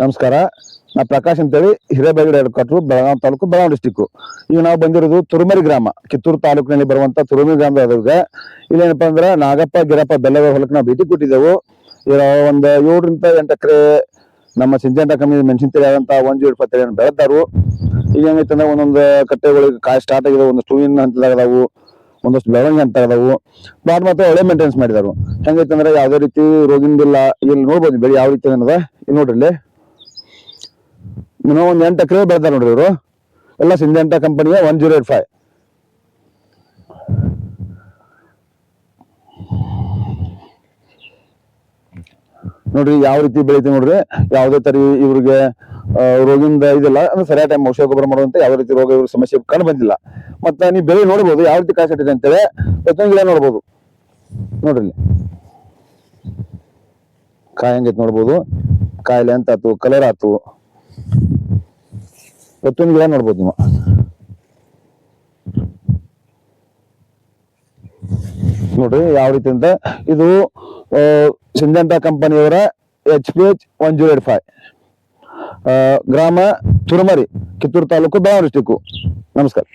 ನಮಸ್ಕಾರ. ನಾ ಪ್ರಕಾಶ್ ಅಂತೇಳಿ ಹಿರೇಬೇಗಡೆ ಹೆಡ್ಕ್ವಾರ್ಟರ್ ಬೆಳಗಾವಿ ತಾಲೂಕು ಬೆಳಗಾವಿ ಡಿಸ್ಟಿಕ್. ಈಗ ನಾವು ಬಂದಿರೋದು ತುರುಮರಿ ಗ್ರಾಮ, ಕಿತ್ತೂರು ತಾಲೂಕಿನಲ್ಲಿ ಬರುವಂತ ತುರುಮರಿ ಗ್ರಾಮದವ್ರಿಗೆ ಇಲ್ಲೇನಪ್ಪ ಅಂದ್ರೆ ನಾಗಪ್ಪ ಗಿರಪ್ಪ ಬೆಲ್ಲದ ಹೊಲಕ್ಕೆ ನಾವು ಭೇಟಿ ಕೊಟ್ಟಿದ್ದೆವು. ಈಗ ಒಂದು 7 ರಿಂದ 8 ಎಕರೆ ನಮ್ಮ ಸಿಂಜೆಂಟಾ ಕಂಪನಿ ಮೆಣಸಿನಕಾಯಿ ಆದಂತ 120 ಬೆಳೆದಾರು. ಈಗ ಹೆಂಗೈತಂದ್ರೆ ಒಂದೊಂದು ಕಟ್ಟೆಗಳಿಗೆ ಕಾಯಿ ಸ್ಟಾರ್ಟ್ ಆಗಿದೆ, ಒಂದಷ್ಟು ಹೂವಿನ ಹಂತದಾಗದಾವು, ಒಂದಷ್ಟು ಬೆಳವಣಿಗೆ ಅಂತ ಅದಾವು. ಪ್ಲಾಟ್ ಮಾತ್ರ ಒಳ್ಳೆ ಮೇಂಟೆನ್ಸ್ ಮಾಡಿದಾರು. ಹೆಂಗೈತಂದ್ರೆ ಯಾವುದೇ ರೀತಿ ರೋಗಿಂದಿಲ್ಲ. ಇಲ್ಲಿ ನೋಡ್ಬೋದು ಬೆಳೆ ಯಾವ ರೀತಿ ಅನ್ನೋದ. ಇಲ್ಲಿ ನೋಡ್ರಿ, ಇಲ್ಲಿ ಮಿನಿಮಮ್ 8 ಎಕರೆ ಬೆಳೆದಾರ ನೋಡ್ರಿ ಇವರು. ಎಲ್ಲ ಸಿಂಜೆಂಟಾ ಕಂಪನಿಯ 1085 ನೋಡ್ರಿ ಯಾವ ರೀತಿ ಬೆಳಿತೀವಿ ನೋಡ್ರಿ. ಯಾವುದೇ ತರ ಇವ್ರಿಗೆ ರೋಗಿಂದ ಇದಿಲ್ಲ ಅಂದ್ರೆ ಸರಿಯಾದ ಟೈಮ್ ಔಷಧ ಗೊಬ್ಬರ ಮಾಡುವಂತ ಯಾವುದೇ ರೀತಿ ರೋಗ ಇವ್ರ ಸಮಸ್ಯೆ ಕಂಡು ಬಂದಿಲ್ಲ. ಮತ್ತೆ ನೀವು ಬೆಳೆ ನೋಡ್ಬೋದು ಯಾವ ರೀತಿ ಕಾಯಿ ಸಟ್ಟಿದೆ ಅಂತೇಳಿ. ಗಿಡ ನೋಡ್ಬೋದು ನೋಡ್ರಿ, ಕಾಯಿ ಹಂಗೈತಿ ನೋಡ್ಬೋದು. ಕಾಯಿಲೆ ಅಂತ ಆತು, ಕಲರ್ ಆತು, ಪ್ರತಿಯೊಂದು ಗಿಡ ನೋಡ್ಬೋದು ನೀವು. ನೋಡ್ರಿ ಯಾವ ರೀತಿ ಅಂತ. ಇದು ಸಿಂಜೆಂಟಾ ಕಂಪನಿಯವರ HPH 1085, ಗ್ರಾಮ ತುರುಮರಿ, ಕಿತ್ತೂರು ತಾಲೂಕು ಬೆಳಗಾವಿ ಡಿಸ್ಟಿಕ್. ನಮಸ್ಕಾರ.